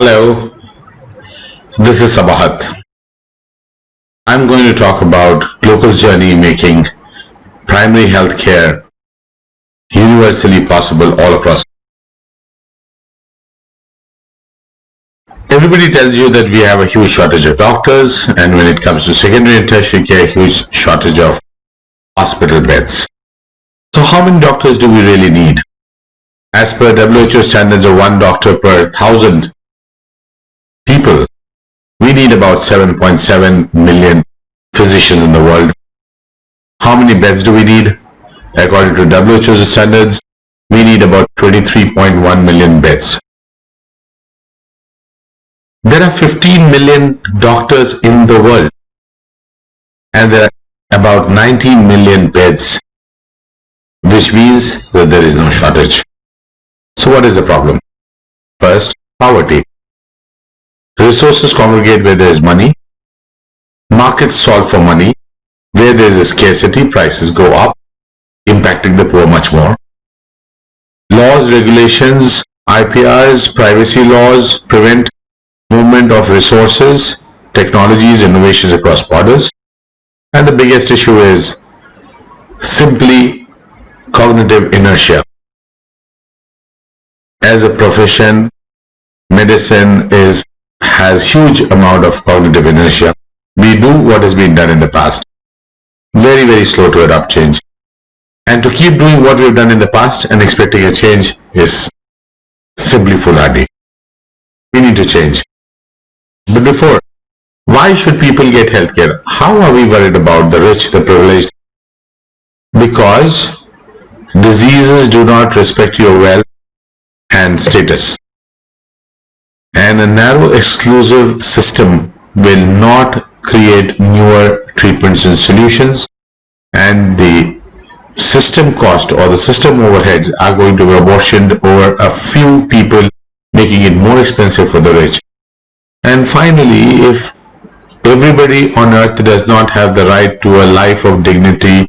Hello, this is Sabahat. I'm going to talk about Glocal's journey making primary health care universally possible all across. Everybody tells you that we have a huge shortage of doctors, and when it comes to secondary and tertiary care, huge shortage of hospital beds. So how many doctors do we really need? As per WHO standards of 1 doctor per 1,000 people, we need about 7.7 million physicians in the world. How many beds do we need? According to WHO's standards, we need about 23.1 million beds. There are 15 million doctors in the world, and there are about 19 million beds, which means that there is no shortage. So what is the problem? First, poverty. Resources congregate where there is money. Markets solve for money. Where there is a scarcity, prices go up, impacting the poor much more. Laws, regulations, IPRs, privacy laws prevent movement of resources, technologies, innovations across borders. And the biggest issue is simply cognitive inertia. As a profession, medicine has huge amount of cognitive inertia. We do what has been done in the past. Very, very slow to adopt change. And to keep doing what we've done in the past and expecting a change is simply foolhardy. We need to change. But before, why should people get healthcare? How are we worried about the rich, the privileged? Because diseases do not respect your wealth and status. And a narrow exclusive system will not create newer treatments and solutions, and the system cost or the system overheads are going to be apportioned over a few people, making it more expensive for the rich. And finally, if everybody on earth does not have the right to a life of dignity,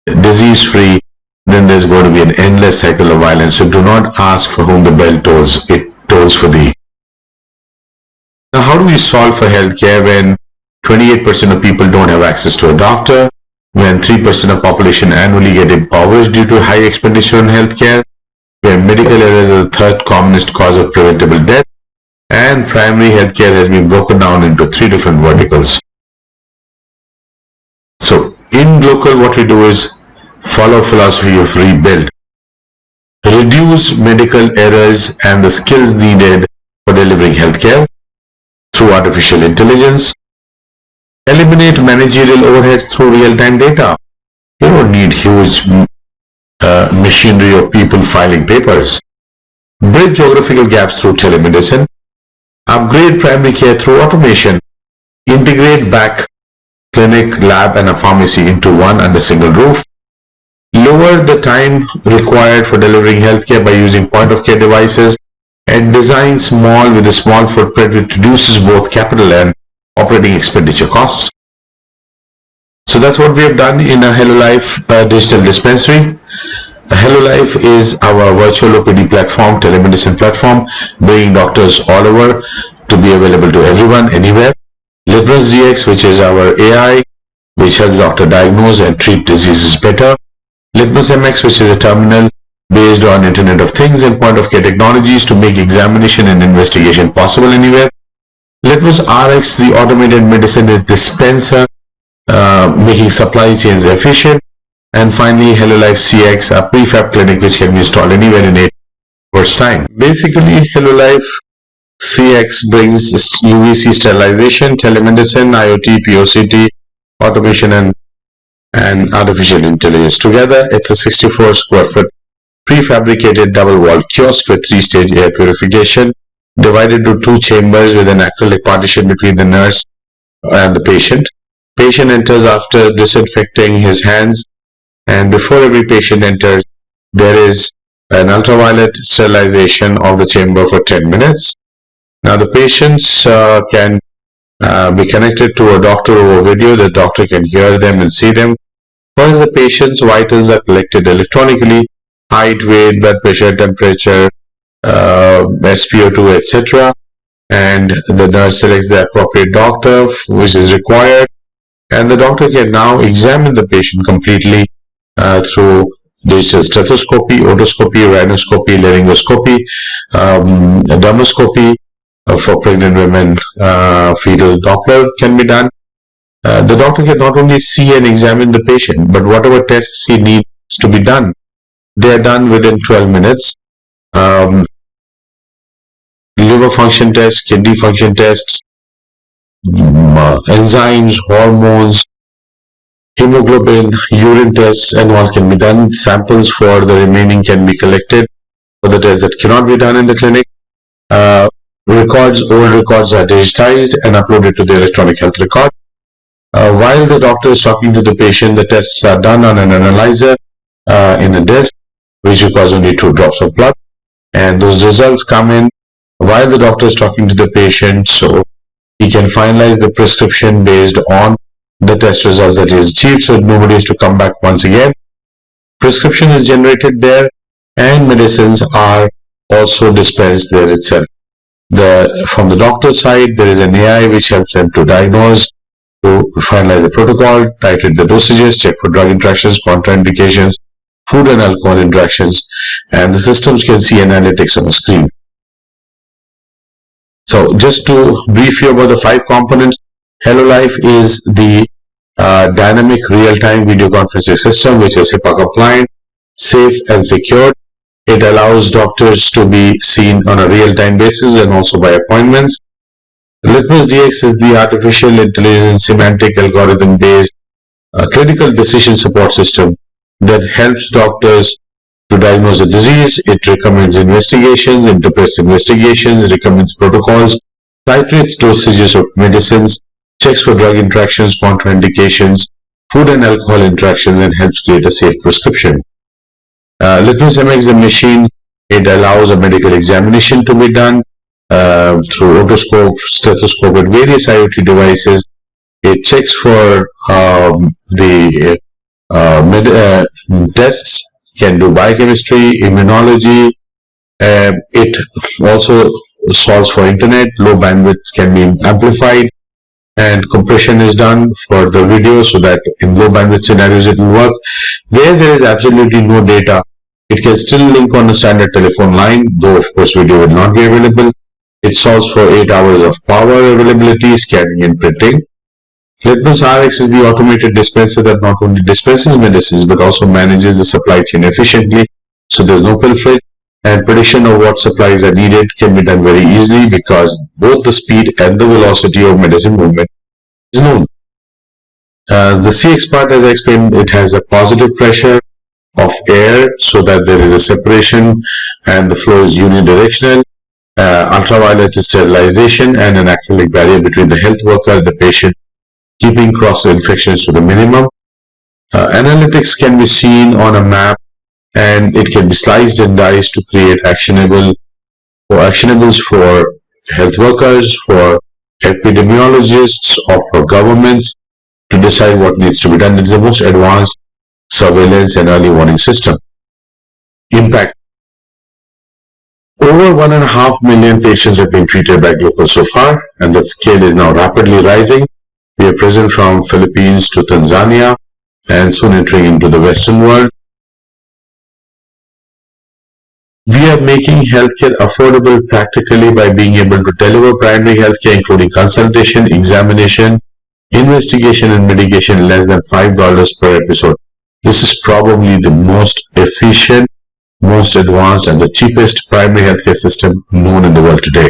disease-free, then there's going to be an endless cycle of violence. So do not ask for whom the bell tolls, it tolls for thee. Now, how do we solve for healthcare when 28% of people don't have access to a doctor, when 3% of population annually get impoverished due to high expenditure on healthcare, when medical errors are the third commonest cause of preventable death, and primary healthcare has been broken down into 3 different verticals. So in Glocal, what we do is follow a philosophy of rebuild, reduce medical errors and the skills needed for delivering healthcare through artificial intelligence, eliminate managerial overheads through real-time data. You don't need huge machinery of people filing papers. Bridge geographical gaps through telemedicine, upgrade primary care through automation, integrate back clinic, lab and a pharmacy into one under single roof, lower the time required for delivering healthcare by using point-of-care devices, and design small with a small footprint which reduces both capital and operating expenditure costs. So that's what we have done in a Hello Life digital dispensary. Hello Life is our virtual OPD platform, telemedicine platform, bringing doctors all over to be available to everyone, anywhere. Litmus DX, which is our AI, which helps doctor diagnose and treat diseases better. Litmus MX, which is a terminal based on Internet of Things and point-of-care technologies to make examination and investigation possible anywhere. Litmus RX, the automated medicine dispenser, making supply chains efficient. And finally, Hello Life CX, a prefab clinic which can be installed anywhere in 8 hours time. Basically, Hello Life CX brings UVC sterilization, telemedicine, IoT, PoCT, automation and artificial intelligence together. It's a 64 square foot prefabricated double-walled kiosk with 3-stage air purification, divided to 2 chambers with an acrylic partition between the nurse and the patient. Patient enters after disinfecting his hands, and before every patient enters, there is an ultraviolet sterilization of the chamber for 10 minutes. Now the patients can be connected to a doctor over video. The doctor can hear them and see them. First, the patient's vitals are collected electronically: height, weight, blood pressure, temperature, SpO2, etc. and the nurse selects the appropriate doctor which is required, and the doctor can now examine the patient completely through digital stethoscopy, otoscopy, rhinoscopy, laryngoscopy, dermoscopy for pregnant women, fetal Doppler can be done. The doctor can not only see and examine the patient, but whatever tests he needs to be done, they are done within 12 minutes. Liver function tests, kidney function tests, enzymes, hormones, hemoglobin, urine tests, and all can be done. Samples for the remaining can be collected for the tests that cannot be done in the clinic. Old records are digitized and uploaded to the electronic health record. While the doctor is talking to the patient, the tests are done on an analyzer in a disc, which requires only 2 drops of blood, and those results come in while the doctor is talking to the patient, so he can finalize the prescription based on the test results that is achieved, so nobody has to come back once again. Prescription is generated there, and medicines are also dispensed there itself. From the doctor's side, there is an AI which helps them to diagnose, to finalize the protocol, titrate the dosages, check for drug interactions, contraindications, food and alcohol interactions, and the systems can see analytics on the screen. So just to brief you about the 5 components, HelloLife is the dynamic real-time video conferencing system which is HIPAA compliant, safe and secure. It allows doctors to be seen on a real-time basis and also by appointments. Litmus DX is the artificial intelligence semantic algorithm based clinical decision support system that helps doctors to diagnose a disease. It recommends investigations, interprets investigations, recommends protocols, titrates dosages of medicines, checks for drug interactions, contraindications, food and alcohol interactions, and helps create a safe prescription. Litmus MX, the machine, it allows a medical examination to be done through otoscope, stethoscope, and various IoT devices. It checks for the tests, can do biochemistry, immunology. It also solves for internet. Low bandwidth can be amplified, and compression is done for the video so that in low bandwidth scenarios it will work. Where there is absolutely no data, it can still link on a standard telephone line, though of course video will not be available. It solves for 8 hours of power availability, scanning and printing. Litmus RX is the automated dispenser that not only dispenses medicines but also manages the supply chain efficiently, so there's no pilferage, and prediction of what supplies are needed can be done very easily because both the speed and the velocity of medicine movement is known. The CX part, as I explained, it has a positive pressure of air so that there is a separation and the flow is unidirectional. Ultraviolet sterilization and an acrylic barrier between the health worker and the patient, keeping cross-infections to the minimum. Analytics can be seen on a map, and it can be sliced and diced to create actionables for health workers, for epidemiologists, or for governments to decide what needs to be done. It is the most advanced surveillance and early warning system. Impact. Over 1.5 million patients have been treated by Global so far, and that scale is now rapidly rising. We are present from Philippines to Tanzania and soon entering into the Western world. We are making healthcare affordable practically by being able to deliver primary healthcare including consultation, examination, investigation and medication in less than $5 per episode. This is probably the most efficient, most advanced and the cheapest primary healthcare system known in the world today.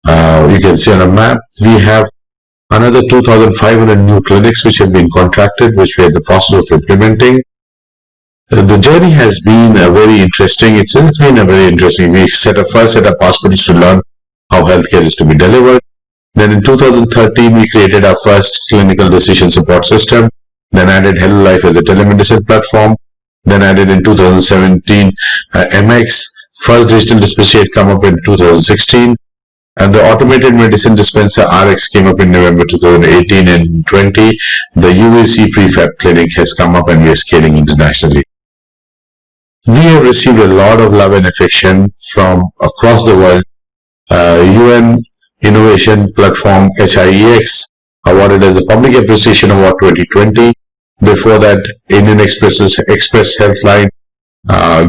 You can see on a map, we have another 2,500 new clinics which have been contracted, which we are in the process of implementing. The journey has been very interesting. It's been a very interesting. We first set up hospitals to learn how healthcare is to be delivered. Then in 2013, we created our first clinical decision support system. Then added HelloLife as a telemedicine platform. Then added in 2017 MX. First digital dispenser had come up in 2016. And the automated medicine dispenser RX came up in November 2018 and 20. The UVC prefab clinic has come up and we are scaling internationally. We have received a lot of love and affection from across the world UN Innovation Platform HIEX awarded as a Public Appreciation Award 2020. Before that, Indian Express Healthline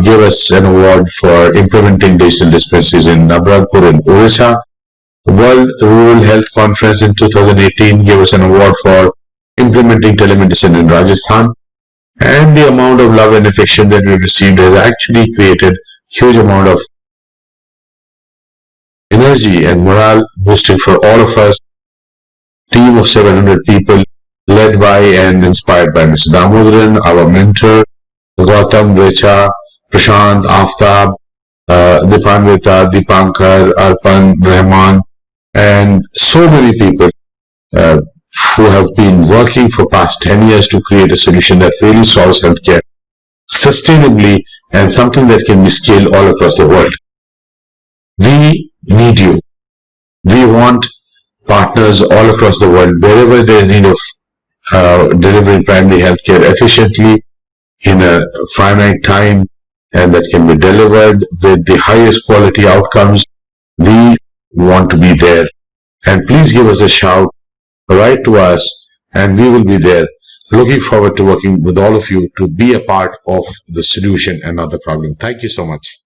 gave us an award for implementing digital dispensaries in Nabranpur in Orissa. World Rural Health Conference in 2018 gave us an award for implementing telemedicine in Rajasthan. And the amount of love and affection that we received has actually created huge amount of energy and morale boosting for all of us. Team of 700 people led by and inspired by Mr. Damodaran, our mentor, Gautam, Richa, Prashant, Aftab, Dipanvita, Dipankar, Arpan, Rahman, and so many people who have been working for past 10 years to create a solution that really solves healthcare sustainably and something that can be scaled all across the world. We need you. We want partners all across the world wherever there is need of delivering primary healthcare efficiently in a finite time and that can be delivered with the highest quality outcomes. We want to be there, and please give us a shout, write to us, and we will be there. Looking forward to working with all of you to be a part of the solution and not the problem. Thank you so much.